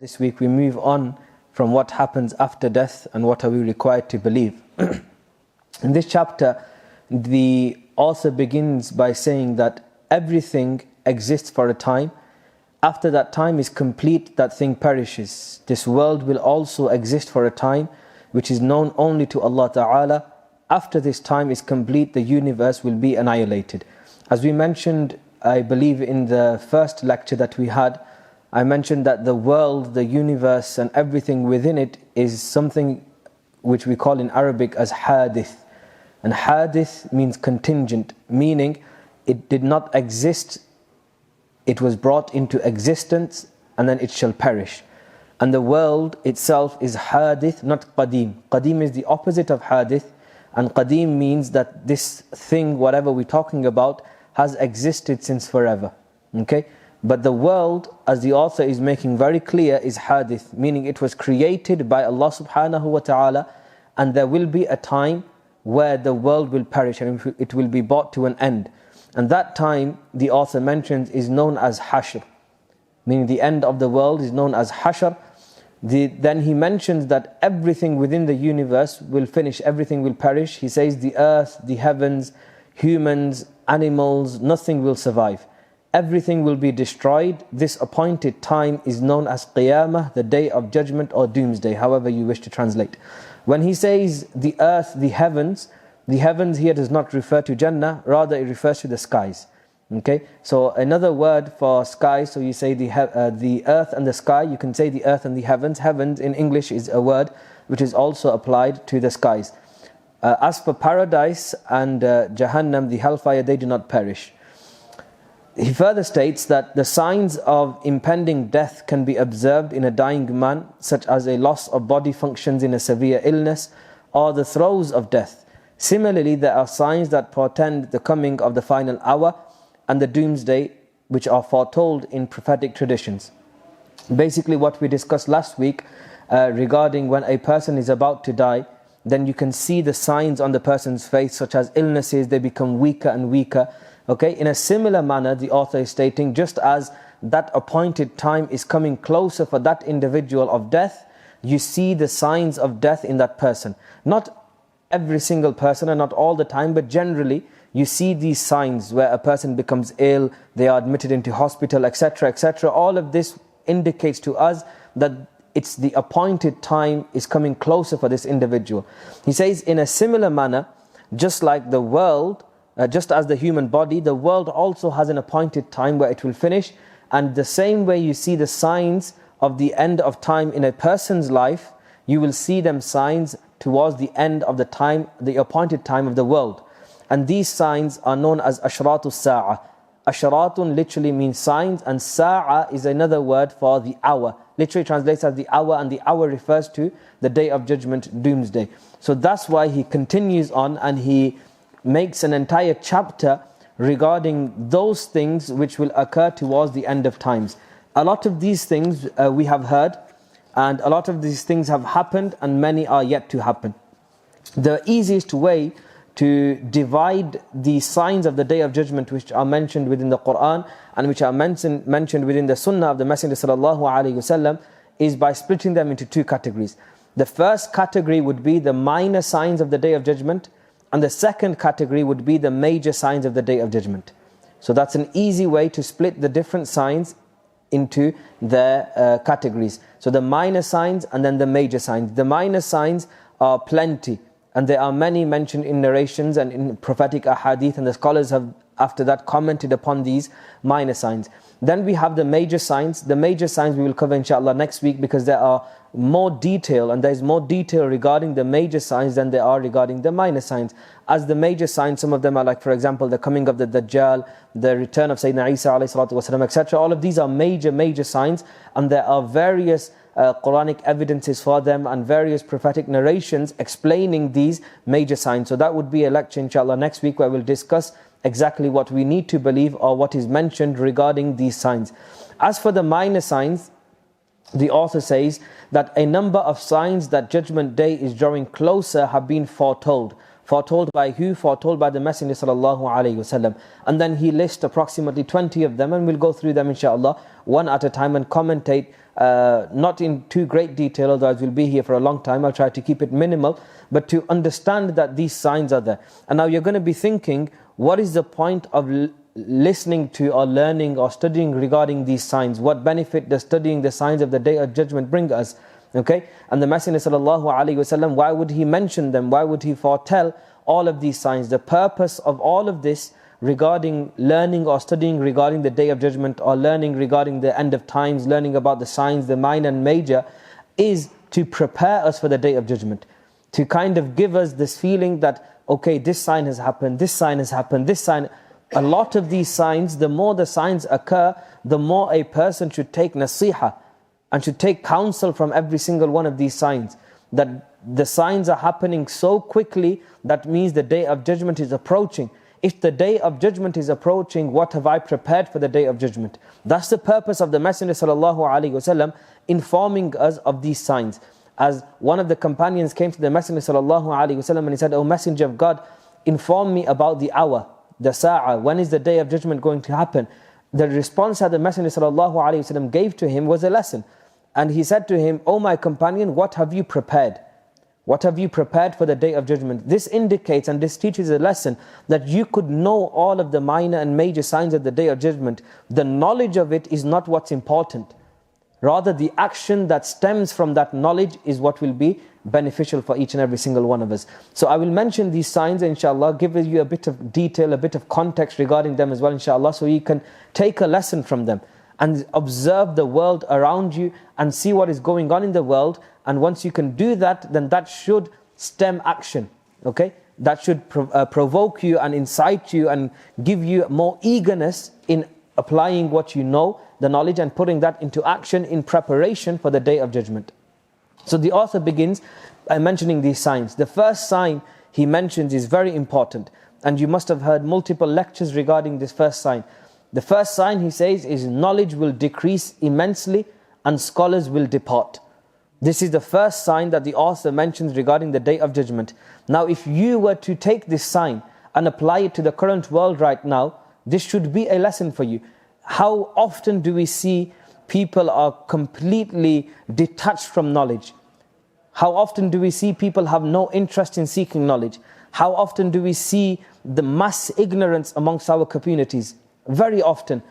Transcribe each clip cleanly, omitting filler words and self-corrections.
This week we move on from what happens after death and what are we required to believe. In this chapter, the author begins by saying that everything exists for a time. After that time is complete, that thing perishes. This world will also exist for a time, which is known only to Allah Ta'ala. After this time is complete, the universe will be annihilated. As we mentioned, I believe in the first lecture that we had, I mentioned that the world, the universe and everything within it is something which we call in Arabic as hadith. And hadith means contingent, meaning it did not exist, it was brought into existence and then it shall perish. And the world itself is hadith, not qadim. Qadim is the opposite of hadith, and qadim means that this thing, whatever we're talking about, has existed since forever. Okay? But the world, as the author is making very clear, is hadith, meaning it was created by Allah subhanahu wa ta'ala, and there will be a time where the world will perish and it will be brought to an end. And that time, the author mentions, is known as hashr, meaning the end of the world is known as hashr. Then he mentions that everything within the universe will finish, everything will perish. He says the earth, the heavens, humans, animals, nothing will survive. Everything will be destroyed. This appointed time is known as Qiyamah, the day of judgment or doomsday, however you wish to translate. When he says the earth, the heavens here does not refer to Jannah, rather it refers to the skies. Okay, so another word for sky, so you say the earth and the sky, you can say the earth and the heavens. Heavens in English is a word which is also applied to the skies. As for paradise and Jahannam, the hellfire, they do not perish. He further states that the signs of impending death can be observed in a dying man, such as a loss of body functions in a severe illness or the throes of death. Similarly, there are signs that portend the coming of the final hour and the doomsday, which are foretold in prophetic traditions. Basically what we discussed last week regarding when a person is about to die, then you can see the signs on the person's face, such as illnesses, they become weaker and weaker. Okay, in a similar manner, the author is stating, just as that appointed time is coming closer for that individual of death, you see the signs of death in that person. Not every single person and not all the time, but generally you see these signs where a person becomes ill, they are admitted into hospital, etc., etc. All of this indicates to us that it's the appointed time is coming closer for this individual. He says, in a similar manner, just like the world, just as the human body, the world also has an appointed time where it will finish. And the same way you see the signs of the end of time in a person's life, you will see them signs towards the end of the time, the appointed time of the world. And these signs are known as ashratu sa'a. Ashratun literally means signs, and sa'a is another word for the hour. Literally translates as the hour, and the hour refers to the day of judgment, doomsday. So that's why he continues on and he makes an entire chapter regarding those things which will occur towards the end of times. A lot of these things we have heard, and a lot of these things have happened, and many are yet to happen. The easiest way to divide the signs of the day of judgment which are mentioned within the Quran and which are mentioned within the Sunnah of the Messenger sallallahu alaihi wasallam is by splitting them into two categories. The first category would be the minor signs of the day of judgment, and the second category would be the major signs of the day of judgment. So that's an easy way to split the different signs into their categories. So the minor signs and then the major signs. The minor signs are plenty, and there are many mentioned in narrations and in prophetic ahadith, and the scholars have after that commented upon these minor signs. Then we have the major signs. The major signs we will cover inshallah next week, because there are more detail, and there is more detail regarding the major signs than there are regarding the minor signs. As the major signs, some of them are like, for example, the coming of the Dajjal, the return of Sayyidina Isa alayhi salatu wasalam, etc. All of these are major signs, and there are various Quranic evidences for them and various prophetic narrations explaining these major signs. So that would be a lecture inshallah next week, where we'll discuss exactly what we need to believe or what is mentioned regarding these signs. As for the minor signs, the author says that a number of signs that Judgment Day is drawing closer have been foretold. Foretold by who? Foretold by the Messenger sallallahu alaihi wasallam. And then he lists approximately 20 of them, and we'll go through them inshallah one at a time and commentate, not in too great detail, otherwise we'll be here for a long time. I'll try to keep it minimal, but to understand that these signs are there. And now you're going to be thinking, what is the point of listening to or learning or studying regarding these signs? What benefit does studying the signs of the Day of Judgment bring us? Okay, and the Messenger sallallahu alaihi wasallam, why would he mention them? Why would he foretell all of these signs? The purpose of all of this regarding learning or studying regarding the Day of Judgment, or learning regarding the end of times, learning about the signs, the minor and major, is to prepare us for the Day of Judgment. To kind of give us this feeling that, okay, this sign has happened, this sign has happened, this sign. A lot of these signs, the more the signs occur, the more a person should take nasiha and should take counsel from every single one of these signs. That the signs are happening so quickly, that means the Day of Judgment is approaching. If the Day of Judgment is approaching, what have I prepared for the Day of Judgment? That's the purpose of the Messenger sallallahu alaihi wasallam informing us of these signs. As one of the companions came to the Messenger sallallahu alaihi wasallam and he said, "O Messenger of God, inform me about the hour, the sa'a, when is the Day of Judgment going to happen?" The response that the Messenger sallallahu alaihi wasallam gave to him was a lesson. And he said to him, "O my companion, what have you prepared? What have you prepared for the Day of Judgment?" This indicates, and this teaches a lesson, that you could know all of the minor and major signs of the Day of Judgment. The knowledge of it is not what's important. Rather, the action that stems from that knowledge is what will be beneficial for each and every single one of us. So I will mention these signs inshallah, give you a bit of detail, a bit of context regarding them as well inshallah, so you can take a lesson from them and observe the world around you and see what is going on in the world. And once you can do that, then that should stem action. Okay, that should provoke you and incite you and give you more eagerness in applying what you know, the knowledge, and putting that into action in preparation for the Day of Judgment. So the author begins by mentioning these signs. The first sign he mentions is very important, and you must have heard multiple lectures regarding this first sign. The first sign, he says, is knowledge will decrease immensely and scholars will depart. This is the first sign that the author mentions regarding the Day of Judgment. Now, if you were to take this sign and apply it to the current world right now, this should be a lesson for you. How often do we see people are completely detached from knowledge? How often do we see people have no interest in seeking knowledge? How often do we see the mass ignorance amongst our communities? Very often.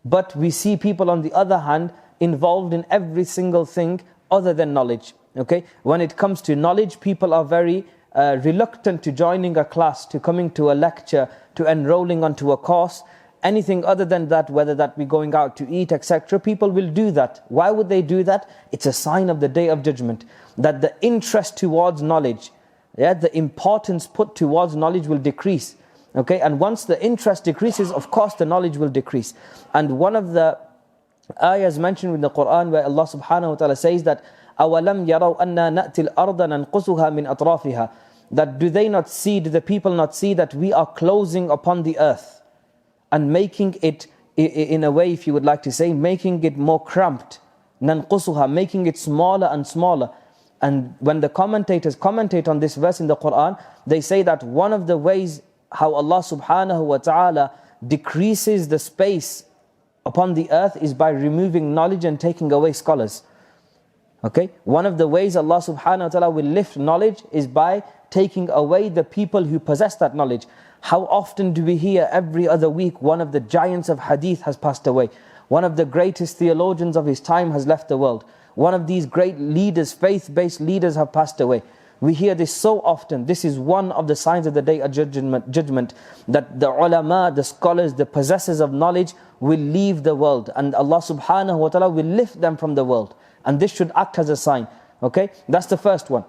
But we see people on the other hand involved in every single thing other than knowledge. Okay, when it comes to knowledge, people are very reluctant to joining a class, to coming to a lecture, to enrolling onto a course. Anything other than that, whether that be going out to eat, etc., people will do that. Why would they do that? It's a sign of the Day of Judgment, that the interest towards knowledge, the importance put towards knowledge will decrease. Okay, and once the interest decreases, of course the knowledge will decrease. And one of the ayahs mentioned in the Quran where Allah subhanahu wa ta'ala says that أَوَلَمْ يَرَوْا أَنَّا نَأْتِي الْأَرْضَ نَنْقُصُهَا مِنْ أَطْرَافِهَا, that do they not see, do the people not see that we are closing upon the earth and making it, in a way, if you would like to say, making it more cramped, نَنْقُصُهَا, making it smaller and smaller. And when the commentators commentate on this verse in the Quran, they say that one of the ways how Allah subhanahu wa ta'ala decreases the space upon the earth is by removing knowledge and taking away scholars. Okay, one of the ways Allah subhanahu wa ta'ala will lift knowledge is by taking away the people who possess that knowledge. How often do we hear every other week one of the giants of hadith has passed away? One of the greatest theologians of his time has left the world. One of these great leaders, faith-based leaders, have passed away. We hear this so often. This is one of the signs of the Day of Judgment, that the ulama, the scholars, the possessors of knowledge will leave the world, and Allah subhanahu wa ta'ala will lift them from the world. And this should act as a sign. Okay, that's the first one.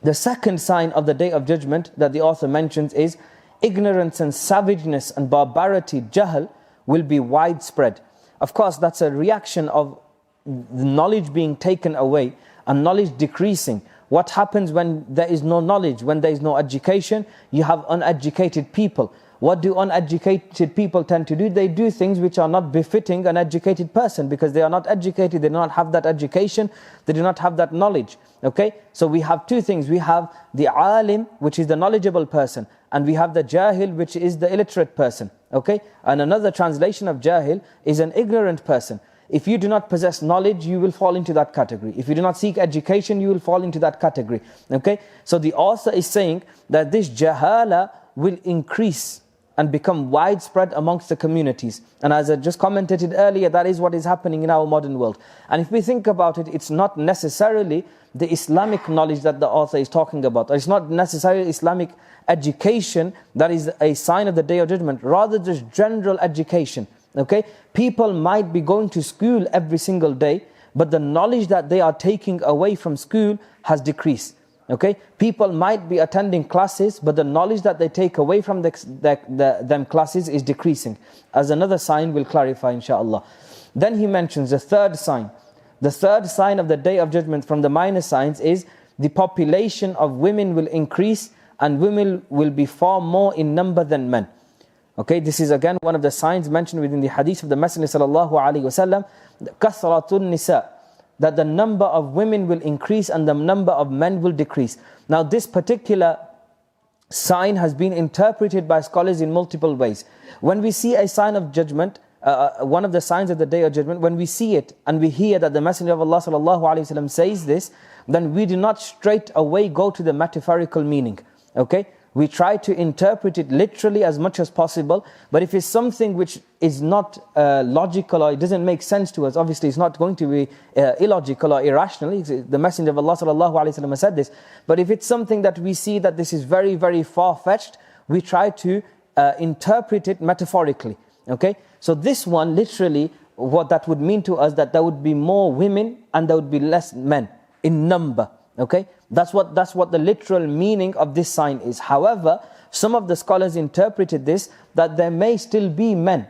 The second sign of the Day of Judgment that the author mentions is ignorance and savageness and barbarity, jahl, will be widespread. Of course, that's a reaction of the knowledge being taken away and knowledge decreasing. What happens when there is no knowledge, when there is no education? You have uneducated people. what do uneducated people tend to do? They do things which are not befitting an educated person, because they are not educated, they do not have that education, they do not have that knowledge. Okay, so we have two things. We have the alim, which is the knowledgeable person, and we have the jahil, which is the illiterate person. Okay, and another translation of jahil is an ignorant person. If you do not possess knowledge, you will fall into that category. If you do not seek education, you will fall into that category. Okay, so the author is saying that this jahala will increase and become widespread amongst the communities. And as I just commented earlier, that is what is happening in our modern world. And if we think about it, it's not necessarily the Islamic knowledge that the author is talking about. It's not necessarily Islamic education that is a sign of the Day of Judgment, rather just general education. Okay, people might be going to school every single day, but the knowledge that they are taking away from school has decreased. Okay, people might be attending classes, but the knowledge that they take away from them classes is decreasing. As another sign will clarify, inshaAllah. Then he mentions the third sign. The third sign of the Day of Judgment from the minor signs is the population of women will increase, and women will be far more in number than men. Okay, this is again one of the signs mentioned within the hadith of the Messenger sallallahu alaihi wasallam, kathratun nisa, that the number of women will increase and the number of men will decrease. Now this particular sign has been interpreted by scholars in multiple ways. When we see a sign of judgment, one of the signs of the Day of Judgment, when we see it and we hear that the Messenger of Allah sallallahu alaihi wasallam says this, then we do not straight away go to the metaphorical meaning. Okay, we try to interpret it literally as much as possible. But if it's something which is not logical, or it doesn't make sense to us, obviously it's not going to be illogical or irrational. The Messenger of Allah sallallahu alaihi wasallam said this. But if it's something that we see that this is very, very far-fetched, we try to interpret it metaphorically. Okay, so this one literally, what that would mean to us, that there would be more women and there would be less men in number. Okay, that's what the literal meaning of this sign is. However, some of the scholars interpreted this that there may still be men.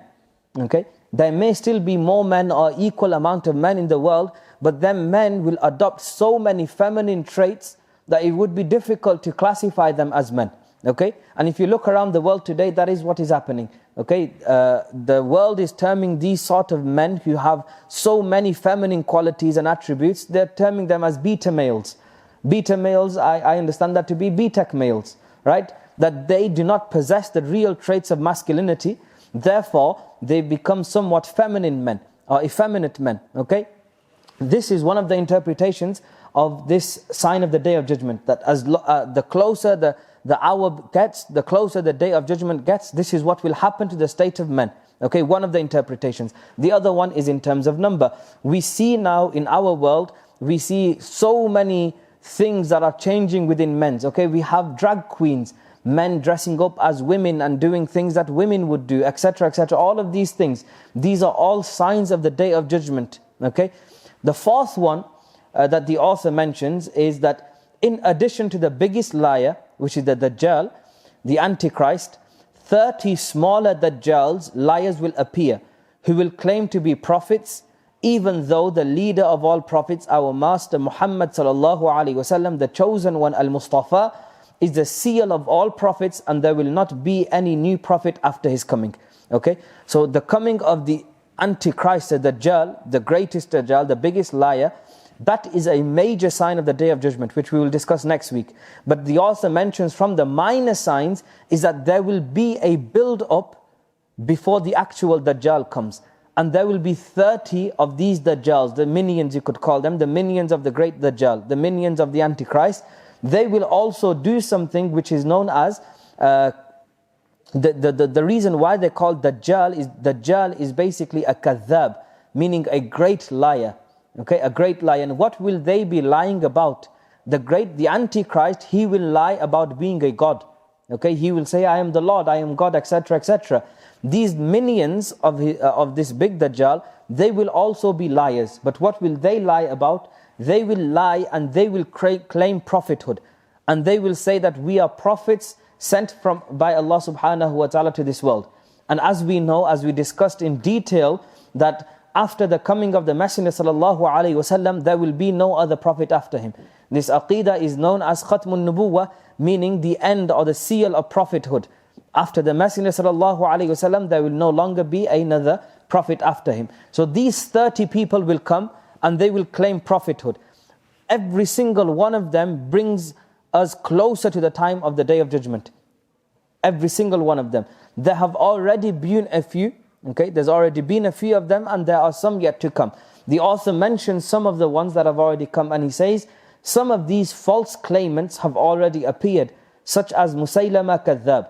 Okay, there may still be more men or equal amount of men in the world, but then men will adopt so many feminine traits that it would be difficult to classify them as men. Okay, and if you look around the world today, that is what is happening. Okay, the world is terming these sort of men who have so many feminine qualities and attributes, they're terming them as beta males. Beta males, I understand that to be B-tech males, right? That they do not possess the real traits of masculinity, therefore they become somewhat feminine men or effeminate men. Okay, this is one of the interpretations of this sign of the Day of Judgment, that as the closer the hour gets, the closer the Day of Judgment gets, this is what will happen to the state of men. Okay, one of the interpretations. The other one is in terms of number. We see now in our world, we see so many things that are changing within men's. Okay, we have drag queens, men dressing up as women and doing things that women would do, etc., etc. All of these things, these are all signs of the Day of Judgment. Okay, the fourth one that the author mentions is that in addition to the biggest liar, which is the Dajjal, the Antichrist, 30 smaller Dajjals, liars will appear, who will claim to be prophets, even though the leader of all prophets, our master Muhammad sallallahu alaihi wasallam, the chosen one, Al-Mustafa, is the seal of all prophets, and there will not be any new prophet after his coming. Okay, so the coming of the Antichrist, the Dajjal, the greatest Dajjal, the biggest liar, that is a major sign of the Day of Judgment, which we will discuss next week. But the author mentions from the minor signs is that there will be a build-up before the actual Dajjal comes. And there will be 30 of these Dajjals, the minions you could call them, the minions of the great Dajjal, the minions of the Antichrist. They will also do something which is known as, the reason why they call Dajjal is basically a kadhab, meaning a great liar. Okay, a great liar. And what will they be lying about? The Antichrist, he will lie about being a god. Okay, he will say, I am the Lord, I am God, etc., etc. These minions of this big Dajjal, they will also be liars. But what will they lie about? They will lie and they will claim prophethood. And they will say that we are prophets sent by Allah subhanahu wa ta'ala to this world. And as we know, as we discussed in detail, that after the coming of the Messenger sallallahu alaihi wasallam, there will be no other prophet after him. This aqidah is known as Khatmun Nubuwah, meaning the end or the seal of prophethood. After the Messenger sallallahu alaihi wasallam, there will no longer be another prophet after him. So these 30 people will come and they will claim prophethood. Every single one of them brings us closer to the time of the Day of Judgment. Every single one of them. There have already been a few, okay? There's already been a few of them, and there are some yet to come. The author mentions some of the ones that have already come, and he says, some of these false claimants have already appeared, such as Musaylama Kadhab,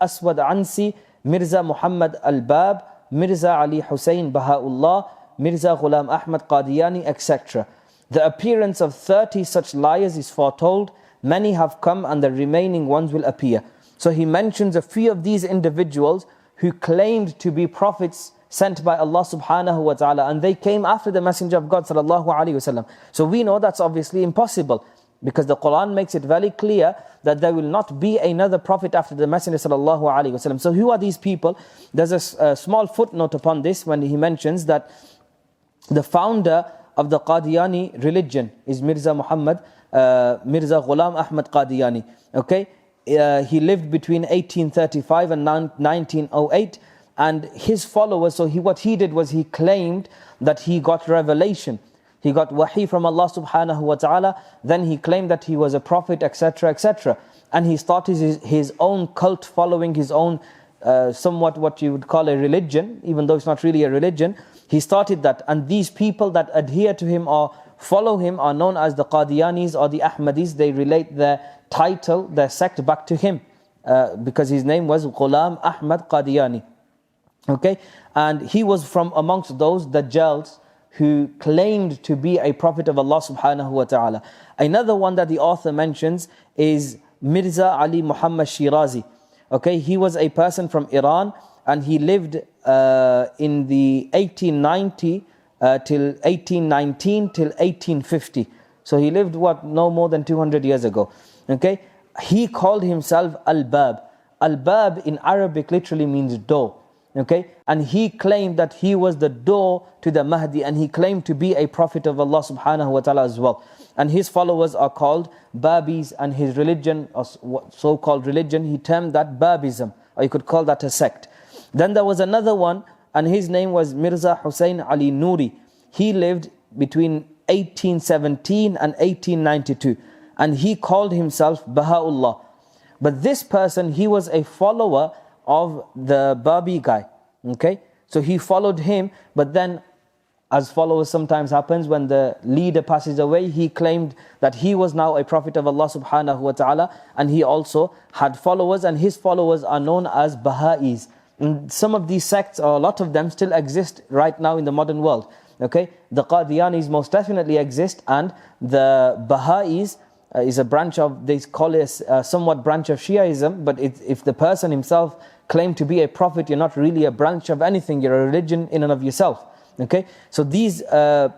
Aswad Ansi, Mirza Muhammad Al-Bab, Mirza Ali Hussein Baha'ullah, Mirza Ghulam Ahmad Qadiani, etc. The appearance of 30 such liars is foretold. Many have come and the remaining ones will appear. So he mentions a few of these individuals who claimed to be prophets sent by Allah subhanahu wa ta'ala, and they came after the Messenger of God sallallahu alaihi wasallam. So we know that's obviously impossible, because the Quran makes it very clear that there will not be another prophet after the Messenger sallallahu alaihi wasallam. So who are these people? There's a small footnote upon this when he mentions that the founder of the Qadiani religion is Mirza Ghulam Ahmad Qadiani. Okay, he lived between 1835 and 1908, and his followers. So what he did was he claimed that he got revelation. He got wahi from Allah subhanahu wa ta'ala. Then he claimed that he was a prophet, etc., etc. And he started his own cult following, his own somewhat what you would call a religion, even though it's not really a religion. He started that. And these people that adhere to him or follow him are known as the Qadianis or the Ahmadis. They relate their title, their sect back to him, because his name was Ghulam Ahmad Qadiani. Okay, and he was from amongst those Dajjals who claimed to be a prophet of Allah subhanahu wa ta'ala. Another one that the author mentions is Mirza Ali Muhammad Shirazi. Okay, he was a person from Iran, and he lived in the 1890 till 1819 till 1850. So he lived no more than 200 years ago. Okay, he called himself Al-Bab. Al-Bab in Arabic literally means door. Okay, and he claimed that he was the door to the Mahdi, and he claimed to be a prophet of Allah subhanahu wa ta'ala as well. And his followers are called Babis, and his religion, or so-called religion, he termed that Babism, or you could call that a sect. Then there was another one, and his name was Mirza Hussein Ali Noori. He lived between 1817 and 1892, and he called himself Baha'ullah. But this person, he was a follower of the Babi guy. Okay, so he followed him, but then, as followers sometimes happens, when the leader passes away, he claimed that he was now a prophet of Allah subhanahu wa ta'ala, and he also had followers, and his followers are known as Baha'is. And some of these sects, or a lot of them, still exist right now in the modern world. Okay, the Qadianis most definitely exist, and the Baha'is is a branch of, they call it a somewhat branch of Shiaism, but if the person himself claimed to be a prophet, you're not really a branch of anything, you're a religion in and of yourself. Okay, so these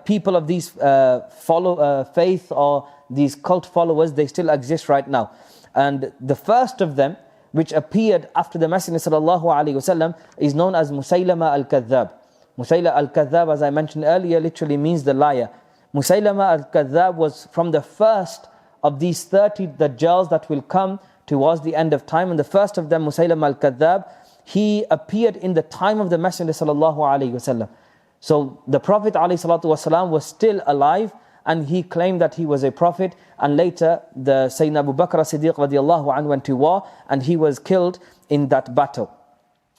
people of these faith or these cult followers, they still exist right now. And the first of them, which appeared after the Messenger sallallahu alaihi wasallam, is known as Musaylama al-Kadhab. Musaylama al-Kadhab, as I mentioned earlier, literally means the liar. Musaylama al-Kadhab was from the first of these 30 Dajjals that will come towards the end of time. And the first of them, Musaylama al-Kadhab, he appeared in the time of the Messenger sallallahu alaihi wasallam. So the Prophet alaihi salatu wasallam was still alive, and he claimed that he was a prophet. And later, the Sayyidina Abu Bakr as-Siddiq radiallahu anhu went to war, and he was killed in that battle.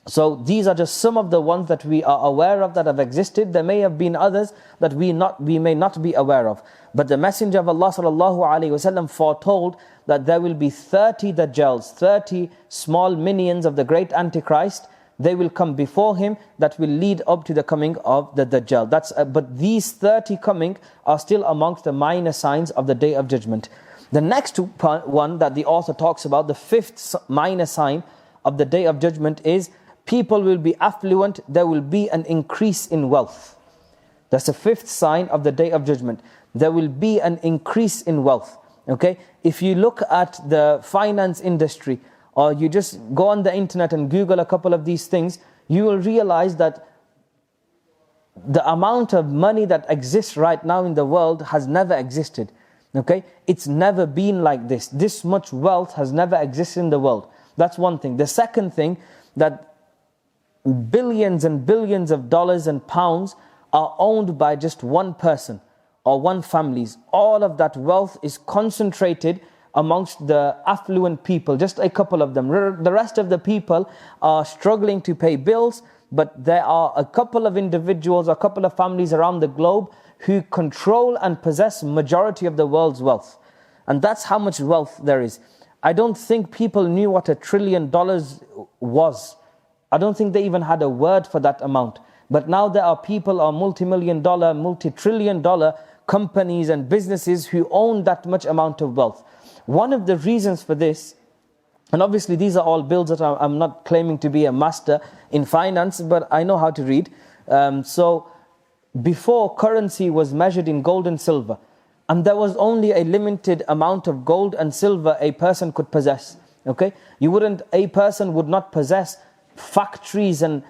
So these are just some of the ones that we are aware of that have existed. There may have been others that we may not be aware of. But the Messenger of Allah sallallahu alaihi wasallam foretold that there will be 30 Dajjals, 30 small minions of the great Antichrist. They will come before him that will lead up to the coming of the Dajjal. But these 30 coming are still amongst the minor signs of the Day of Judgment. The next one that the author talks about, the fifth minor sign of the Day of Judgment, is people will be affluent, there will be an increase in wealth. That's the fifth sign of the Day of Judgment. There will be an increase in wealth. Okay, if you look at the finance industry, or you just go on the internet and Google a couple of these things, you will realize that the amount of money that exists right now in the world has never existed. Okay, it's never been like this. This much wealth has never existed in the world. That's one thing. The second thing, that billions and billions of dollars and pounds are owned by just one person or one families. All of that wealth is concentrated amongst the affluent people, just a couple of them. The rest of the people are struggling to pay bills, but there are a couple of individuals, a couple of families around the globe who control and possess majority of the world's wealth. And that's how much wealth there is. I don't think people knew what $1 trillion was. I don't think they even had a word for that amount. But now there are people, or multi-million dollar, multi-trillion dollar companies and businesses who own that much amount of wealth. One of the reasons for this, and obviously these are all bills that I'm not claiming to be a master in finance, but I know how to read. So before, currency was measured in gold and silver, and there was only a limited amount of gold and silver a person could possess. Okay, a person would not possess factories and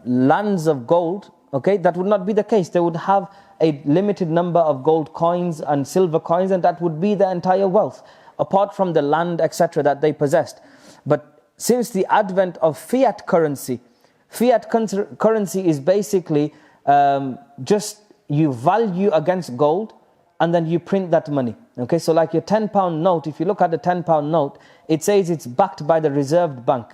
lands of gold. Okay, that would not be the case. They would have a limited number of gold coins and silver coins, and that would be their entire wealth, apart from the land, etc., that they possessed. But since the advent of fiat currency is basically just you value against gold and then you print that money. Okay, so like your £10 note, if you look at the £10 note, it says it's backed by the Reserve Bank.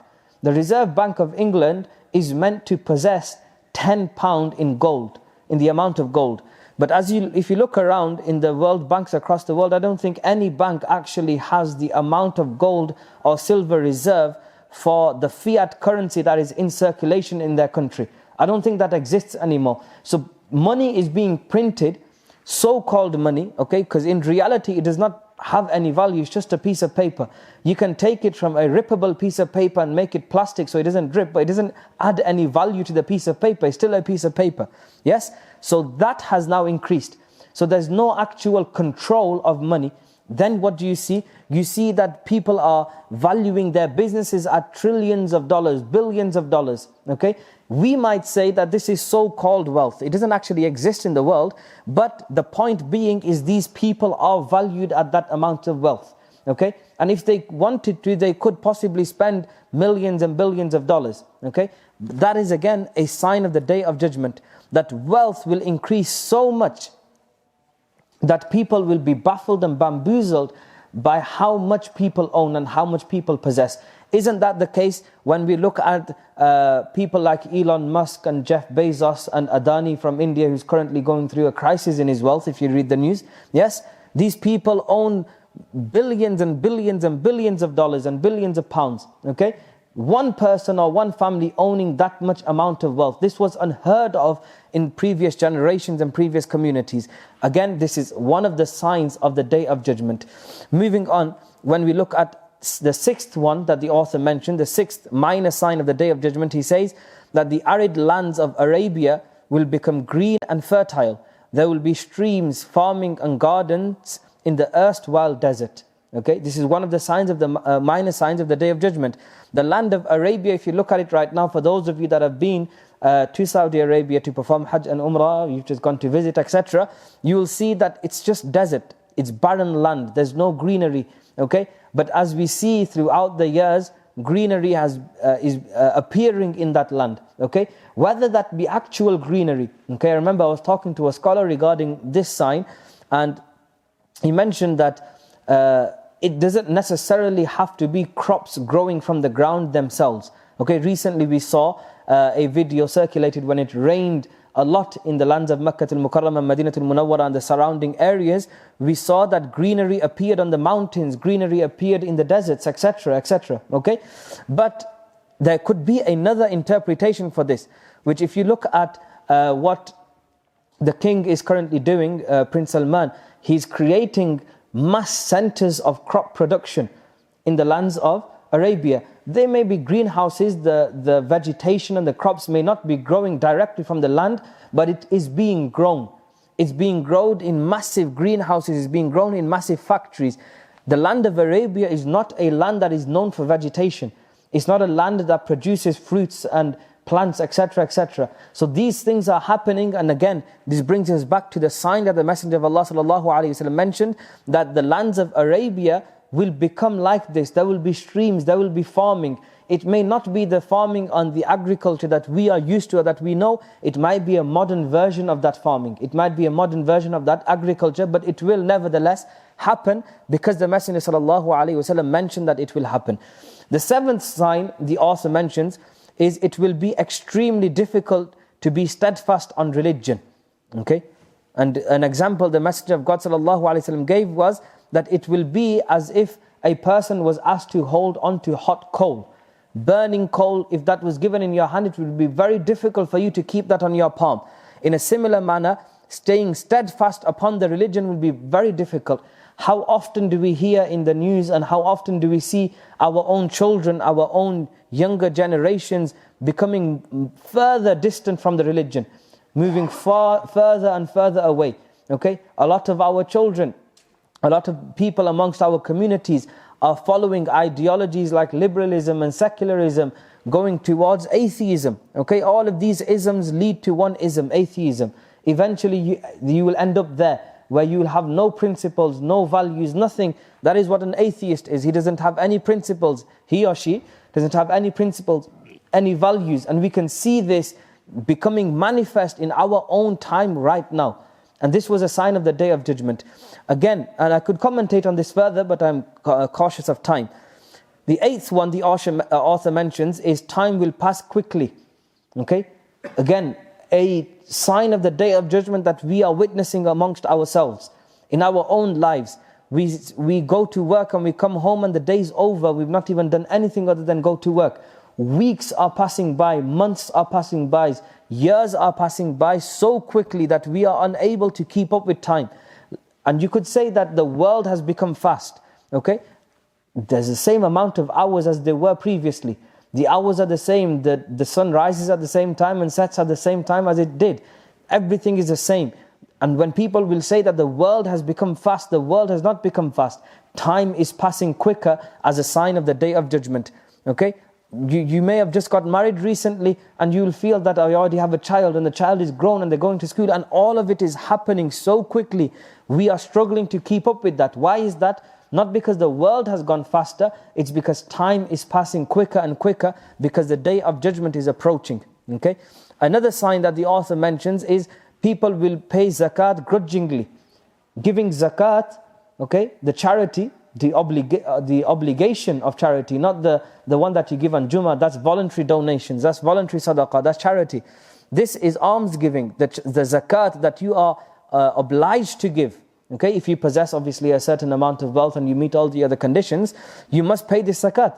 The Reserve Bank of England is meant to possess £10 in gold, in the amount of gold. But if you look around in the world banks across the world, I don't think any bank actually has the amount of gold or silver reserve for the fiat currency that is in circulation in their country. I don't think that exists anymore. So money is being printed, so-called money, okay, because in reality it does not have any value. It's just a piece of paper. You can take it from a rippable piece of paper and make it plastic so it doesn't drip, but it doesn't add any value to the piece of paper. It's still a piece of paper. Yes? So that has now increased. So there's no actual control of money. Then what do you see? You see that people are valuing their businesses at trillions of dollars, billions of dollars. Okay? We might say that this is so-called wealth. It doesn't actually exist in the world, but the point being is these people are valued at that amount of wealth. Okay? And if they wanted to, they could possibly spend millions and billions of dollars. Okay? That is again a sign of the Day of Judgment, that wealth will increase so much that people will be baffled and bamboozled by how much people own and how much people possess. Isn't that the case when we look at people like Elon Musk and Jeff Bezos and Adani from India, who's currently going through a crisis in his wealth, if you read the news? Yes, these people own billions and billions and billions of dollars and billions of pounds. Okay, one person or one family owning that much amount of wealth. This was unheard of in previous generations and previous communities. Again, this is one of the signs of the Day of Judgment. Moving on, when we look at the sixth one that the author mentioned, the sixth minor sign of the Day of Judgment, he says that the arid lands of Arabia will become green and fertile. There will be streams, farming and gardens in the erstwhile desert. Okay, this is one of the signs of the minor signs of the Day of Judgment. The land of Arabia, if you look at it right now, for those of you that have been to Saudi Arabia to perform Hajj and Umrah, you've just gone to visit, etc., you will see that it's just desert. It's barren land. There's no greenery. Okay, but as we see throughout the years, greenery is appearing in that land. Okay, whether that be actual greenery. Okay, I remember I was talking to a scholar regarding this sign, and he mentioned that it doesn't necessarily have to be crops growing from the ground themselves. Okay, recently we saw a video circulated when it rained a lot in the lands of Makkah al-Mukarramah, Madinah al-Munawwarah and the surrounding areas. We saw that greenery appeared on the mountains, greenery appeared in the deserts, etc., etc. Okay, but there could be another interpretation for this, which if you look at what the king is currently doing, Prince Salman, he's creating mass centers of crop production in the lands of Arabia. They may be greenhouses, the vegetation and the crops may not be growing directly from the land, but it is being grown. It's being grown in massive greenhouses, it's being grown in massive factories. The land of Arabia is not a land that is known for vegetation. It's not a land that produces fruits and plants, etc., etc. So these things are happening, and again, this brings us back to the sign that the Messenger of Allah sallallahu alaihi wasallam mentioned, that the lands of Arabia will become like this. There will be streams, there will be farming. It may not be the farming on the agriculture that we are used to or that we know. It might be a modern version of that farming. It might be a modern version of that agriculture, but it will nevertheless happen because the Messenger sallallahu alaihi wasallam mentioned that it will happen. The seventh sign the author mentions is it will be extremely difficult to be steadfast on religion. Okay? And an example the Messenger of God sallallahu alaihi wasallam gave was that it will be as if a person was asked to hold on to hot coal. Burning coal, if that was given in your hand, it would be very difficult for you to keep that on your palm. In a similar manner, staying steadfast upon the religion will be very difficult. How often do we hear in the news and how often do we see our own children, our own younger generations becoming further distant from the religion, moving further and further away. Okay? A lot of our children, a lot of people amongst our communities are following ideologies like liberalism and secularism, going towards atheism. Okay, all of these isms lead to one ism, atheism. Eventually you will end up there, where you will have no principles, no values, nothing. That is what an atheist is. He doesn't have any principles. He or she doesn't have any principles, any values. And we can see this becoming manifest in our own time right now. And this was a sign of the Day of Judgment. Again, and I could commentate on this further, but I'm cautious of time. The eighth one the author mentions is time will pass quickly. Okay? Again, a sign of the Day of Judgment that we are witnessing amongst ourselves. In our own lives. We go to work and we come home and the day's over. We've not even done anything other than go to work. Weeks are passing by, months are passing by, years are passing by so quickly that we are unable to keep up with time. And you could say that the world has become fast. Okay? There's the same amount of hours as there were previously. The hours are the same, the sun rises at the same time and sets at the same time as it did. Everything is the same. And when people will say that the world has become fast, the world has not become fast. Time is passing quicker as a sign of the Day of Judgment. Okay? You may have just got married recently and you will feel that I already have a child and the child is grown and they're going to school and all of it is happening so quickly. We are struggling to keep up with that. Why is that? Not because the world has gone faster, it's because time is passing quicker and quicker because the Day of Judgment is approaching. Okay? Another sign that the author mentions is people will pay zakat grudgingly. Giving zakat, okay, the charity, the obligation of charity, not the one that you give on Jummah, that's voluntary donations, that's voluntary sadaqah, that's charity. This is alms-giving, the zakat that you are obliged to give. Okay, if you possess obviously a certain amount of wealth and you meet all the other conditions, you must pay this zakat.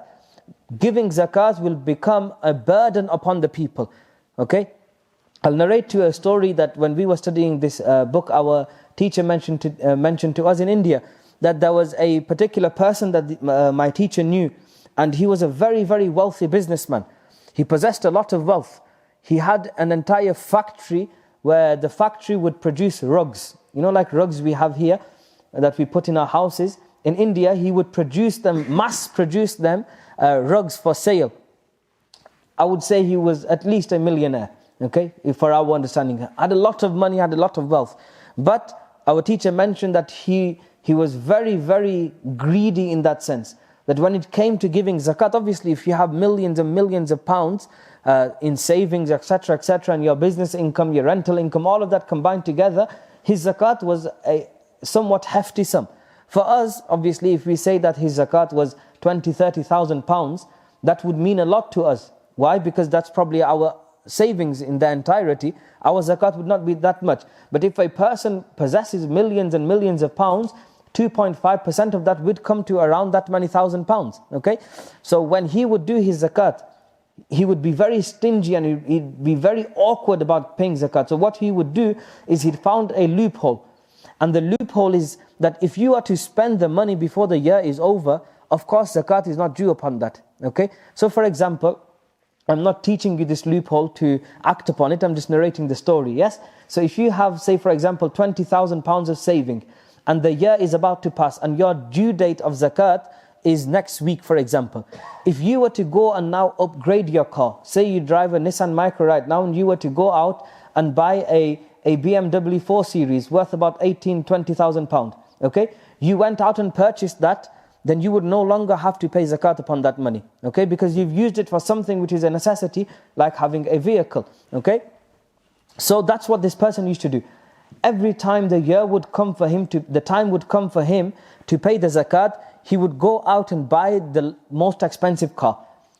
Giving zakat will become a burden upon the people. Okay, I'll narrate to you a story that when we were studying this book, our teacher mentioned to us in India, that there was a particular person that my teacher knew, and he was a very, very wealthy businessman. He possessed a lot of wealth. He had an entire factory where the factory would produce rugs. You know, like rugs we have here that we put in our houses. In India, he would produce them, mass produce them, rugs for sale. I would say he was at least a millionaire, okay, for our understanding. Had a lot of money, had a lot of wealth. But our teacher mentioned that he was very, very greedy in that sense. That when it came to giving zakat, obviously if you have millions and millions of pounds in savings, etc., etc., and your business income, your rental income, all of that combined together, his zakat was a somewhat hefty sum. For us, obviously, if we say that his zakat was 20,000-30,000 pounds, that would mean a lot to us. Why? Because that's probably our savings in their entirety. Our zakat would not be that much. But if a person possesses millions and millions of pounds, 2.5% of that would come to around that many thousand pounds. Okay? So when he would do his zakat, he would be very stingy and he'd be very awkward about paying zakat. So what he would do is he'd found a loophole. And the loophole is that if you are to spend the money before the year is over, of course zakat is not due upon that. Okay? So for example, I'm not teaching you this loophole to act upon it, I'm just narrating the story, yes? So if you have, say for example, 20,000 pounds of saving, and the year is about to pass, and your due date of zakat is next week, for example. If you were to go and now upgrade your car, say you drive a Nissan Micra right now, and you were to go out and buy a BMW 4 Series worth about 20,000 pounds, okay? You went out and purchased that, then you would no longer have to pay zakat upon that money, okay? Because you've used it for something which is a necessity, like having a vehicle, okay? So that's what this person used to do. Every time the time would come for him to pay the zakat, he would go out and buy the most expensive car,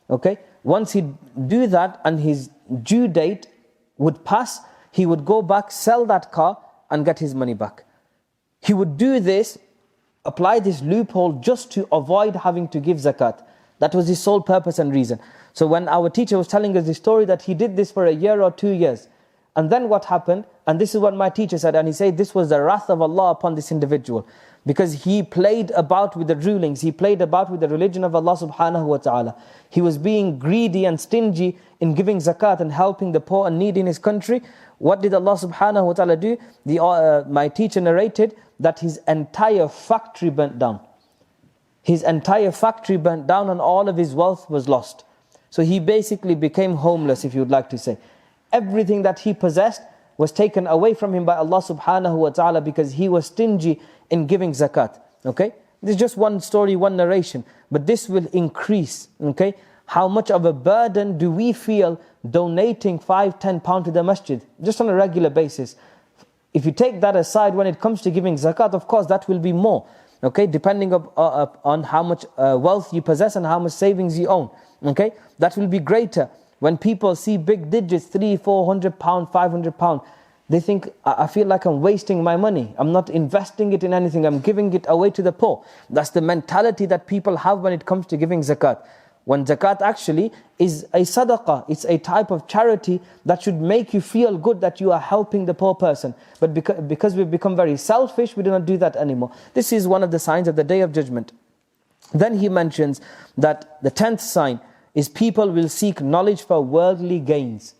okay? Once he'd do that and his due date would pass, he would go back, sell that car and get his money back. He would do this, apply this loophole just to avoid having to give zakat. That was his sole purpose and reason. So when our teacher was telling us the story that he did this for a year or 2 years, and then what happened, and this is what my teacher said, and he said this was the wrath of Allah upon this individual, because he played about with the rulings, he played about with the religion of Allah subhanahu wa ta'ala. He was being greedy and stingy in giving zakat and helping the poor and needy in his country. What did Allah subhanahu wa ta'ala do? My teacher narrated that his entire factory burnt down. His entire factory burnt down and all of his wealth was lost. So he basically became homeless, if you would like to say. Everything that he possessed was taken away from him by Allah subhanahu wa ta'ala because he was stingy in giving zakat. Okay? This is just one story, one narration. But this will increase. Okay? How much of a burden do we feel donating 5-10 pounds to the masjid? Just on a regular basis. If you take that aside, when it comes to giving zakat, of course that will be more. Okay? Depending on how much wealth you possess and how much savings you own. Okay? That will be greater. When people see big digits, 300-400 pounds, 500 pounds, they think, I feel like I'm wasting my money. I'm not investing it in anything. I'm giving it away to the poor. That's the mentality that people have when it comes to giving zakat. When zakat actually is a sadaqah. It's a type of charity that should make you feel good that you are helping the poor person. But because we've become very selfish, we do not do that anymore. This is one of the signs of the Day of Judgment. Then he mentions that the 10th sign is people will seek knowledge for worldly gains.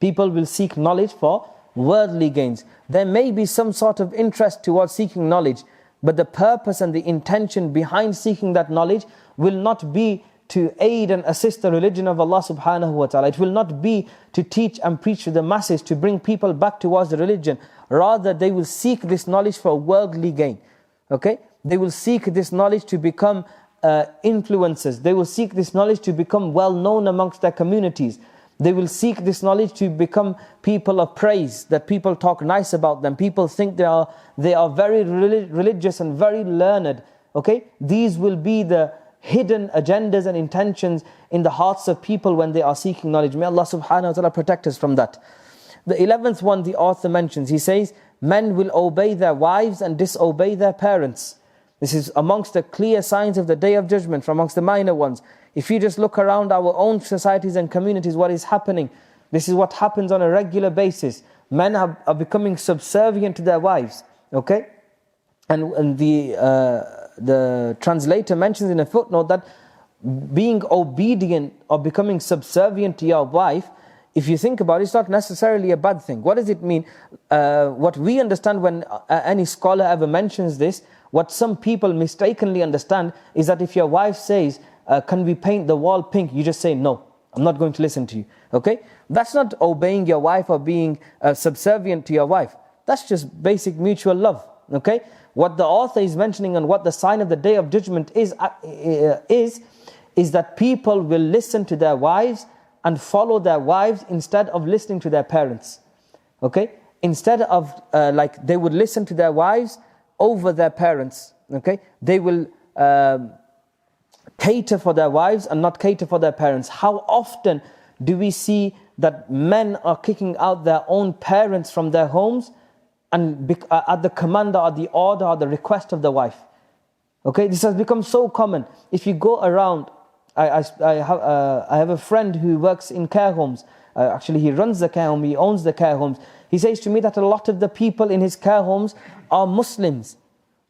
People will seek knowledge for worldly gains. There may be some sort of interest towards seeking knowledge, but the purpose and the intention behind seeking that knowledge will not be to aid and assist the religion of Allah subhanahu wa ta'ala. It will not be to teach and preach to the masses, to bring people back towards the religion. Rather, they will seek this knowledge for worldly gain. Okay? They will seek this knowledge to become influencers. They will seek this knowledge to become well known amongst their communities. They will seek this knowledge to become people of praise, that people talk nice about them. People think they are very religious and very learned. Okay? These will be the hidden agendas and intentions in the hearts of people when they are seeking knowledge. May Allah subhanahu wa ta'ala protect us from that. The 11th one the author mentions, he says, men will obey their wives and disobey their parents. This is amongst the clear signs of the Day of Judgment, from amongst the minor ones. If you just look around our own societies and communities, what is happening? This is what happens on a regular basis. Men are becoming subservient to their wives. Okay? And the translator mentions in a footnote that being obedient or becoming subservient to your wife, if you think about it, it's not necessarily a bad thing. What does it mean? What we understand when any scholar ever mentions this, what some people mistakenly understand is that if your wife says, can we paint the wall pink? You just say, no, I'm not going to listen to you. Okay? That's not obeying your wife or being subservient to your wife. That's just basic mutual love. Okay? What the author is mentioning and what the sign of the Day of Judgment is that people will listen to their wives and follow their wives instead of listening to their parents. Okay? Instead of, they would listen to their wives over their parents. Okay? They will cater for their wives and not cater for their parents. How often do we see that men are kicking out their own parents from their homes and at the command or the order or the request of the wife? Okay, this has become so common. If you go around, I have a friend who works in care homes. Actually, he runs the care home, he owns the care homes. He says to me that a lot of the people in his care homes are Muslims.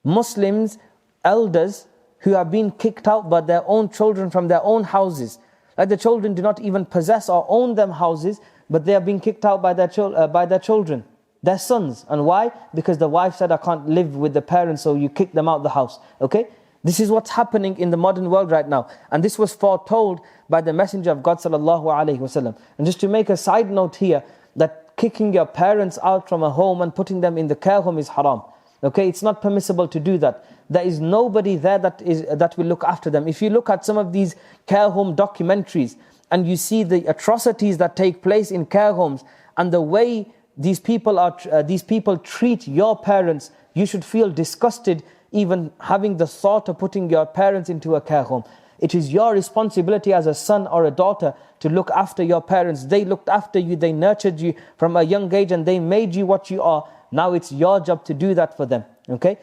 Muslims, elders who have been kicked out by their own children from their own houses. Like the children do not even possess or own them houses, but they are being kicked out by their children, their sons. And why? Because the wife said, I can't live with the parents, so you kick them out the house. Okay? This is what's happening in the modern world right now. And this was foretold by the Messenger of God sallallahu alaihi wasallam. And just to make a side note here, that kicking your parents out from a home and putting them in the care home is haram. Okay, it's not permissible to do that. There is nobody there that will look after them. If you look at some of these care home documentaries and you see the atrocities that take place in care homes and the way these people treat your parents, you should feel disgusted even having the thought of putting your parents into a care home. It is your responsibility as a son or a daughter to look after your parents. They looked after you, they nurtured you from a young age and they made you what you are. Now it's your job to do that for them. Okay?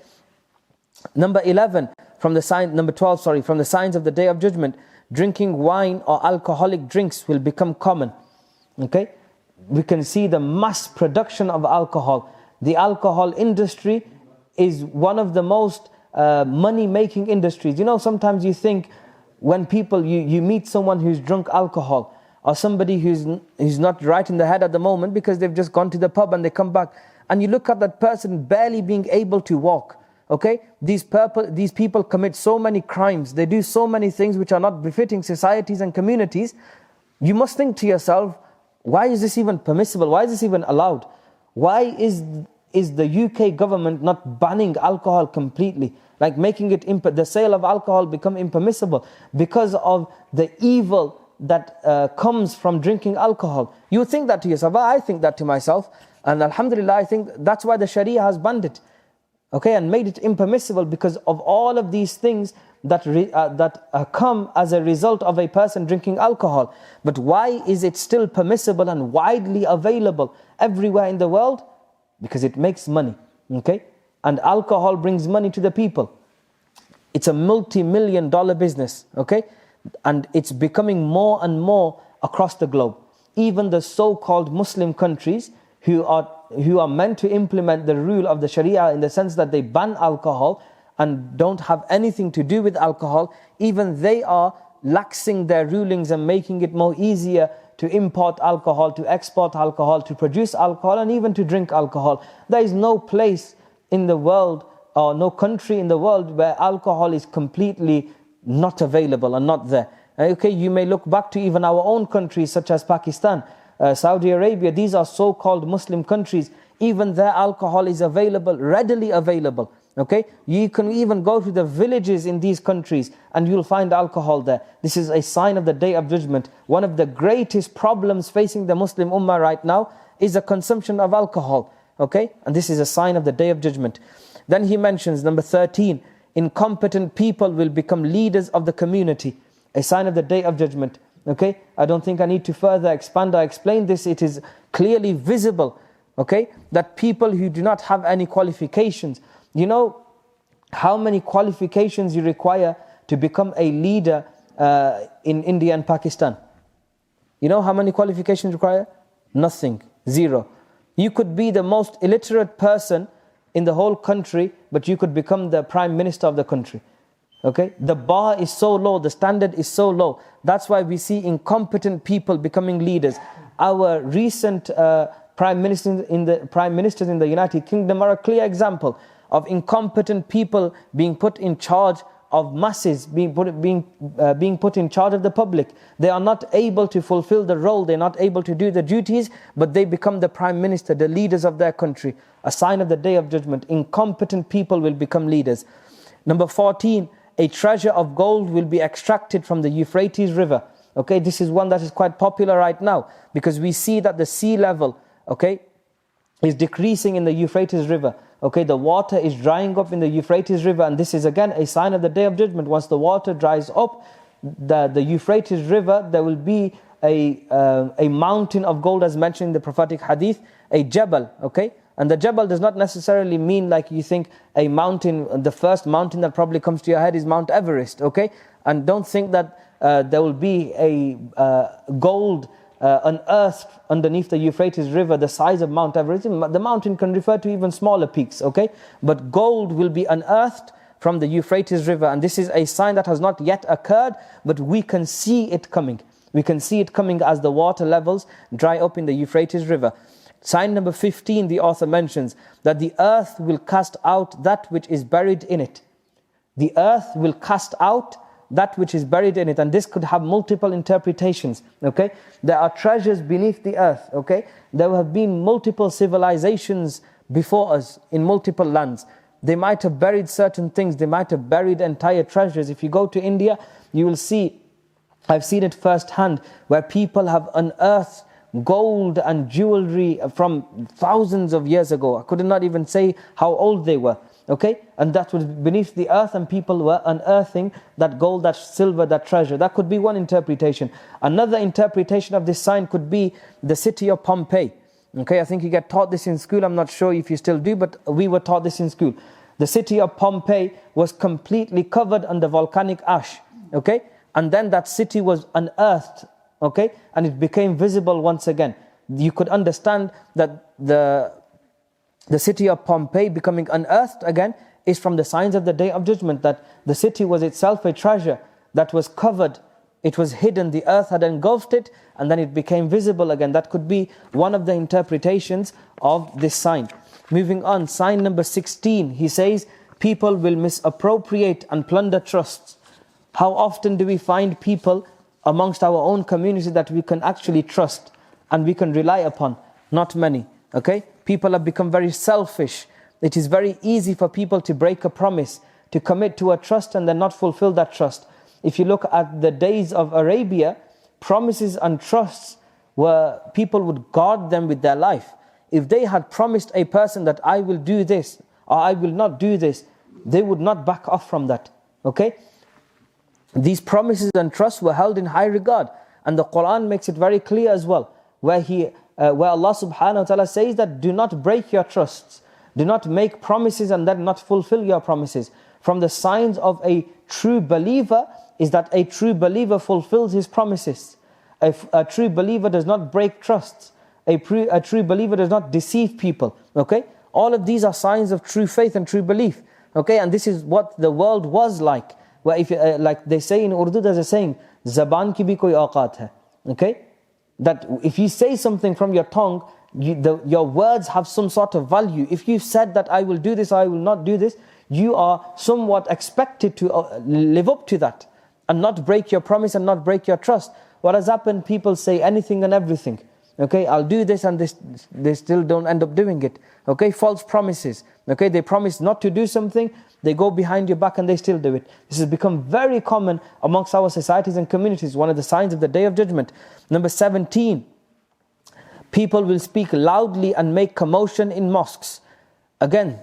Number 12, from the signs of the Day of Judgment, drinking wine or alcoholic drinks will become common. Okay? We can see the mass production of alcohol. The alcohol industry is one of the most money-making industries. You know, sometimes you think when you meet someone who's drunk alcohol or somebody who's not right in the head at the moment because they've just gone to the pub and they come back, and you look at that person barely being able to walk. Okay, these people commit so many crimes, they do so many things which are not befitting societies and communities. You must think to yourself, why is this even permissible? Why is this even allowed? Why is the UK government not banning alcohol completely, like making it the sale of alcohol become impermissible because of the evil that comes from drinking alcohol? You would think that to yourself. Well, I think that to myself, and alhamdulillah, I think that's why the Sharia has banned it. Okay, and made it impermissible because of all of these things that come as a result of a person drinking alcohol. But why is it still permissible and widely available everywhere in the world? Because it makes money. Okay, and alcohol brings money to the people. It's a multi-million-dollar business. Okay, and it's becoming more and more across the globe. Even the so-called Muslim countries who are meant to implement the rule of the Sharia in the sense that they ban alcohol and don't have anything to do with alcohol, even they are laxing their rulings and making it more easier to import alcohol, to export alcohol, to produce alcohol, and even to drink alcohol. There is no place in the world or no country in the world where alcohol is completely not available and not there. Okay, you may look back to even our own countries such as Pakistan, Saudi Arabia. These are so-called Muslim countries. Even their alcohol is available, readily available. Okay, you can even go to the villages in these countries and you'll find alcohol there. This is a sign of the Day of Judgment. One of the greatest problems facing the Muslim Ummah right now is the consumption of alcohol. Okay, and this is a sign of the Day of Judgment. Then he mentions number 13, incompetent people will become leaders of the community. A sign of the Day of Judgment. Okay, I don't think I need to further expand or explain this. It is clearly visible, okay, that people who do not have any qualifications, you know how many qualifications you require to become a leader in India and Pakistan? You know how many qualifications require? Nothing, zero. You could be the most illiterate person in the whole country, but you could become the Prime Minister of the country. Okay, the bar is so low, the standard is so low. That's why we see incompetent people becoming leaders. Our recent prime ministers in the United Kingdom are a clear example of incompetent people being put in charge of masses, being put in charge of the public. They are not able to fulfill the role, they're not able to do the duties, but they become the prime minister, the leaders of their country. A sign of the Day of Judgment. Incompetent people will become leaders. Number 14, a treasure of gold will be extracted from the Euphrates River. Okay, this is one that is quite popular right now because we see that the sea level, okay, is decreasing in the Euphrates River. Okay, the water is drying up in the Euphrates River, and this is again a sign of the Day of Judgment. Once the water dries up, the Euphrates River, there will be a mountain of gold, as mentioned in the prophetic hadith, a jabal. Okay, and the jabal does not necessarily mean like you think a mountain. The first mountain that probably comes to your head is Mount Everest. Okay, and don't think that there will be a gold unearthed underneath the Euphrates River the size of Mount Everest. The mountain can refer to even smaller peaks, okay? But gold will be unearthed from the Euphrates River, and this is a sign that has not yet occurred, but we can see it coming. We can see it coming as the water levels dry up in the Euphrates River. Sign number 15, the author mentions that the earth will cast out that which is buried in it. The earth will cast out that which is buried in it, and this could have multiple interpretations. Okay, there are treasures beneath the earth. Okay, there have been multiple civilizations before us in multiple lands. They might have buried certain things. They might have buried entire treasures. If you go to India, you will see, I've seen it firsthand, where people have unearthed gold and jewelry from thousands of years ago. I could not even say how old they were. Okay, and that was beneath the earth, and people were unearthing that gold, that silver, that treasure. That could be one interpretation. Another interpretation of this sign could be the city of Pompeii. Okay, I think you get taught this in school. I'm not sure if you still do, but we were taught this in school. The city of Pompeii was completely covered under volcanic ash. Okay, and then that city was unearthed. Okay, and it became visible once again. You could understand that the city of Pompeii becoming unearthed again is from the signs of the Day of Judgment, that the city was itself a treasure that was covered, it was hidden, the earth had engulfed it, and then it became visible again. That could be one of the interpretations of this sign. Moving on, sign number 16, he says, people will misappropriate and plunder trusts. How often do we find people amongst our own community that we can actually trust and we can rely upon? Not many. Okay, people have become very selfish. It is very easy for people to break a promise, to commit to a trust and then not fulfill that trust. If you look at the days of Arabia, promises and trusts were, people would guard them with their life. If they had promised a person that I will do this or I will not do this, they would not back off from that. Okay, these promises and trusts were held in high regard, and the Quran makes it very clear as well, where Allah subhanahu wa ta'ala says that do not break your trusts, do not make promises and then not fulfill your promises. From the signs of a true believer is that a true believer fulfills his promises. A true believer does not break trusts. A true believer does not deceive people. Okay, all of these are signs of true faith and true belief. Okay, and this is what the world was like. Where if like they say in Urdu, there's a saying, "Zaban ki bhi koi auqat hai." Okay, that if you say something from your tongue, your words have some sort of value. If you said that I will do this, I will not do this, you are somewhat expected to live up to that and not break your promise and not break your trust. What has happened? People say anything and everything. Okay, I'll do this, and they still don't end up doing it. Okay, false promises. Okay, they promise not to do something, they go behind your back and they still do it. This has become very common amongst our societies and communities. One of the signs of the Day of Judgment. Number 17, people will speak loudly and make commotion in mosques. Again,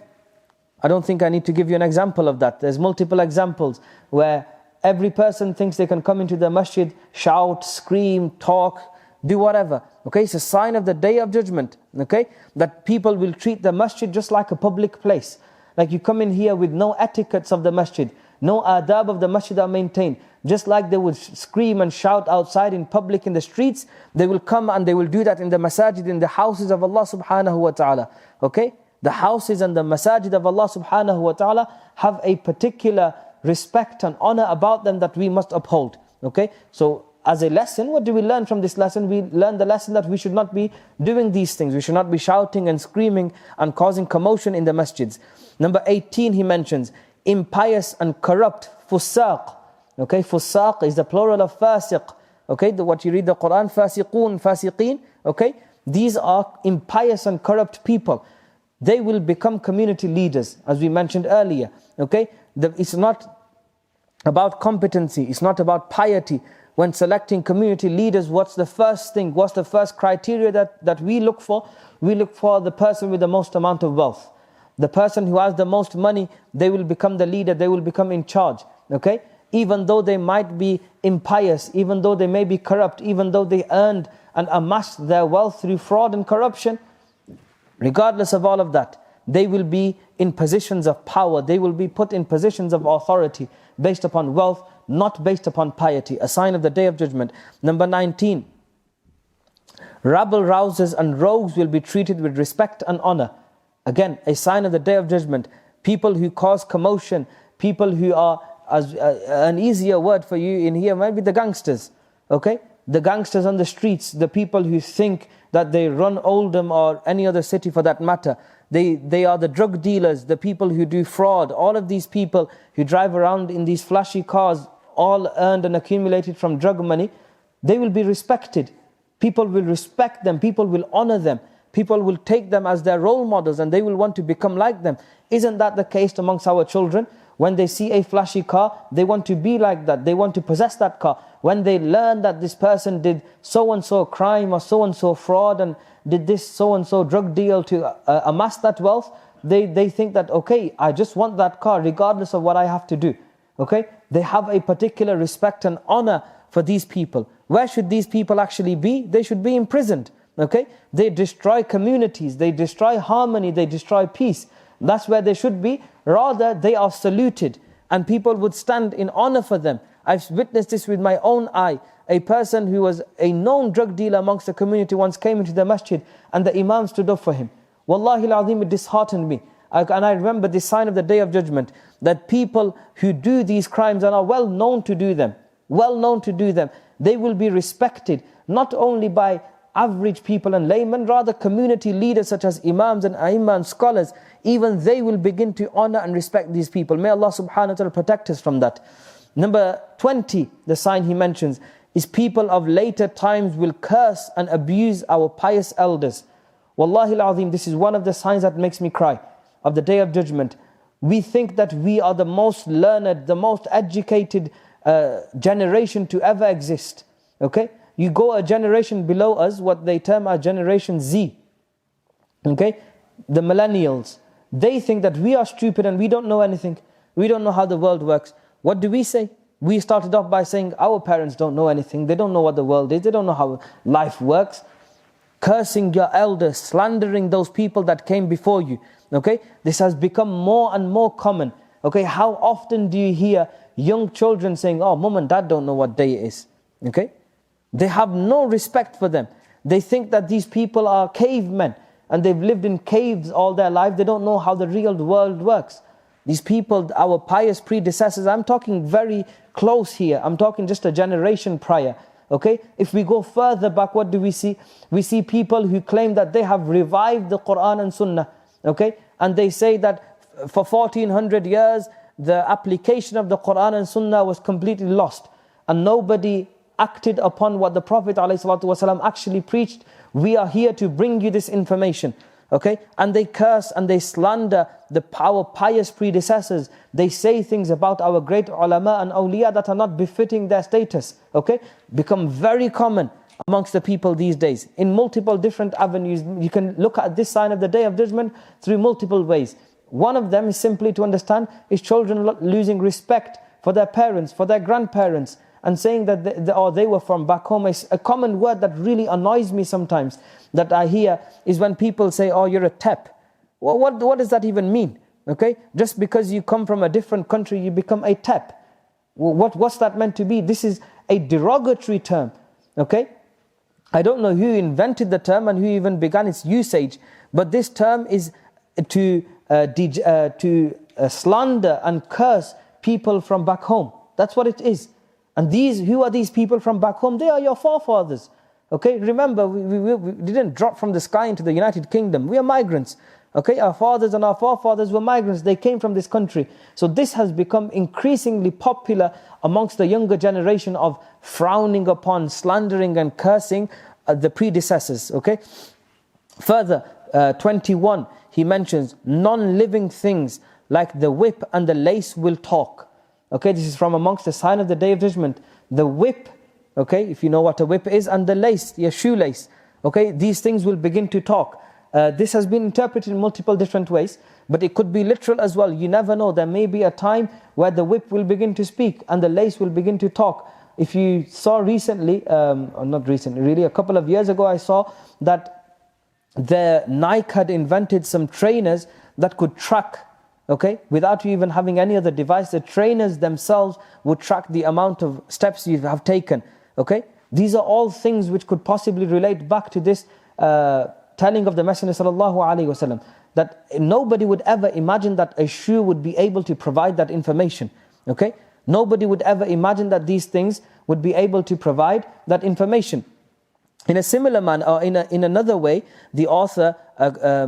I don't think I need to give you an example of that. There's multiple examples where every person thinks they can come into the masjid, shout, scream, talk, do whatever. Okay, it's a sign of the Day of Judgment. Okay, that people will treat the masjid just like a public place. Like you come in here with no etiquettes of the masjid, no adab of the masjid are maintained. Just like they would scream and shout outside in public in the streets, they will come and they will do that in the masajid, in the houses of Allah subhanahu wa ta'ala. Okay, the houses and the masajid of Allah subhanahu wa ta'ala have a particular respect and honor about them that we must uphold. Okay, so as a lesson, what do we learn from this lesson? We learn the lesson that we should not be doing these things. We should not be shouting and screaming and causing commotion in the masjids. Number 18, he mentions impious and corrupt fusaq. Okay, fusaq is the plural of fasiq. Okay, what you read the Quran, fasiqun, fasiqeen. Okay, these are impious and corrupt people. They will become community leaders, as we mentioned earlier. Okay, it's not about competency. It's not about piety. When selecting community leaders, what's the first thing? What's the first criteria that we look for? We look for the person with the most amount of wealth. The person who has the most money, they will become the leader, they will become in charge. Okay? Even though they might be impious, even though they may be corrupt, even though they earned and amassed their wealth through fraud and corruption, regardless of all of that, they will be in positions of power, they will be put in positions of authority based upon wealth, not based upon piety, a sign of the Day of Judgment. Number 19, rabble-rousers and rogues will be treated with respect and honor. Again, a sign of the Day of Judgment. People who cause commotion, people who are, as an easier word for you in here might be the gangsters. Okay, the gangsters on the streets, the people who think that they run Oldham or any other city for that matter. They are the drug dealers, the people who do fraud. All of these people who drive around in these flashy cars, all earned and accumulated from drug money, they will be respected. People will respect them. People will honor them. People will take them as their role models and they will want to become like them. Isn't that the case amongst our children? When they see a flashy car, they want to be like that. They want to possess that car. When they learn that this person did so-and-so crime or so-and-so fraud and did this so-and-so drug deal to amass that wealth, they think that, okay, I just want that car regardless of what I have to do. Okay? They have a particular respect and honor for these people. Where should these people actually be? They should be imprisoned. Okay? They destroy communities, they destroy harmony, they destroy peace. That's where they should be. Rather, they are saluted and people would stand in honor for them. I've witnessed this with my own eye. A person who was a known drug dealer amongst the community once came into the masjid and the imam stood up for him. Wallahi al-azim, it disheartened me. And I remember the sign of the Day of Judgment, that people who do these crimes and are well known to do them, they will be respected not only by average people and laymen, rather community leaders such as imams and a'immah and scholars, even they will begin to honor and respect these people. May Allah subhanahu wa ta'ala protect us from that. Number 20, the sign he mentions, is people of later times will curse and abuse our pious elders. Wallahi al-azim, this is one of the signs that makes me cry of the Day of Judgment. We think that we are the most learned, the most educated generation to ever exist. Okay? You go a generation below us, what they term our Generation Z. Okay? The millennials. They think that we are stupid and we don't know anything. We don't know how the world works. What do we say? We started off by saying our parents don't know anything. They don't know what the world is. They don't know how life works. Cursing your elders, slandering those people that came before you. Okay? This has become more and more common. Okay? How often do you hear young children saying, oh, mom and dad don't know what day it is. Okay? They have no respect for them. They think that these people are cavemen and they've lived in caves all their life. They don't know how the real world works. These people, our pious predecessors, I'm talking very close here. I'm talking just a generation prior. Okay? If we go further back, what do we see? We see people who claim that they have revived the Quran and Sunnah. Okay? And they say that for 1400 years, the application of the Quran and Sunnah was completely lost. And nobody acted upon what the Prophet ﷺ actually preached. We are here to bring you this information. Okay? And they curse and they slander our pious predecessors. They say things about our great ulama and awliya that are not befitting their status. Okay? Become very common amongst the people these days. In multiple different avenues. You can look at this sign of the Day of Judgment through multiple ways. One of them is simply to understand is children losing respect for their parents, for their grandparents, and saying that they were from back home. A common word that really annoys me sometimes that I hear is when people say, oh, you're a tep. Well, what does that even mean? Okay? Just because you come from a different country, you become a tep. What's that meant to be? This is a derogatory term. Okay? I don't know who invented the term and who even began its usage, but this term is to slander and curse people from back home. That's what it is. And who are these people from back home? They are your forefathers. Okay, remember, we didn't drop from the sky into the United Kingdom. We are migrants. Okay, our fathers and our forefathers were migrants. They came from this country. So this has become increasingly popular amongst the younger generation of frowning upon, slandering and cursing the predecessors. Okay. Further, 21, he mentions non-living things like the whip and the lace will talk. Okay, this is from amongst the sign of the Day of Judgment. The whip, okay, if you know what a whip is, and the lace, your shoelace. Okay, these things will begin to talk. This has been interpreted in multiple different ways, but it could be literal as well. You never know. There may be a time where the whip will begin to speak and the lace will begin to talk. If you saw recently, or not recently, really a couple of years ago, I saw that the Nike had invented some trainers that could track, okay, without you even having any other device. The trainers themselves would track the amount of steps you have taken. Okay, these are all things which could possibly relate back to this telling of the Messenger sallallahu alaihi wasallam, that nobody would ever imagine that a shoe would be able to provide that information. Okay, nobody would ever imagine that these things would be able to provide that information. In a similar manner, or in another way, the author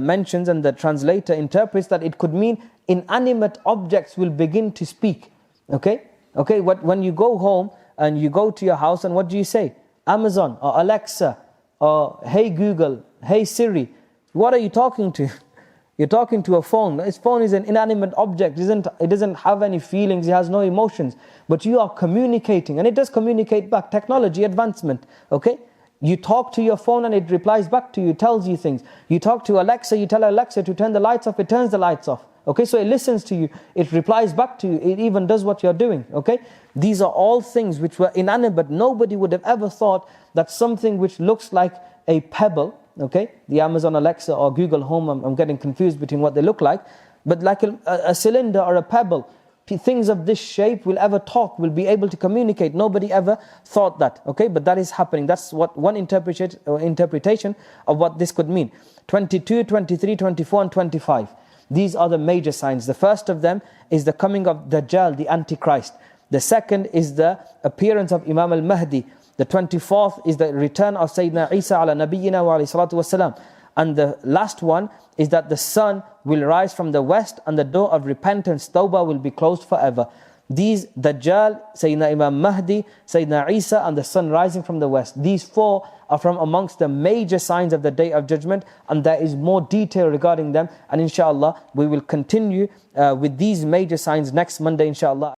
mentions and the translator interprets that it could mean inanimate objects will begin to speak. Okay? When you go home and you go to your house, and what do you say? Amazon or Alexa or hey Google, hey Siri. What are you talking to? You're talking to a phone. This phone is an inanimate object. It doesn't have any feelings. It has no emotions. But you are communicating, and it does communicate back. Technology advancement. Okay? You talk to your phone and it replies back to you, tells you things. You talk to Alexa, you tell Alexa to turn the lights off, it turns the lights off. Okay, so it listens to you, it replies back to you, it even does what you're doing. Okay, these are all things which were inanimate. Nobody would have ever thought that something which looks like a pebble, okay, the Amazon Alexa or Google Home, I'm getting confused between what they look like, but like a cylinder or a pebble, things of this shape will ever talk, will be able to communicate. Nobody ever thought that, okay? But that is happening. That's what one interpretation of what this could mean. 22, 23, 24 and 25. These are the major signs. The first of them is the coming of Dajjal, the Antichrist. The second is the appearance of Imam al-Mahdi. The 24th is the return of Sayyidina Isa ala nabiyyina wa alayhi salatu wasalam. And the last one is that the sun will rise from the west and the door of repentance, Tawbah, will be closed forever. These, Dajjal, Sayyidina Imam Mahdi, Sayyidina Isa and the sun rising from the west. These four are from amongst the major signs of the Day of Judgment, and there is more detail regarding them. And inshallah, we will continue with these major signs next Monday, inshallah.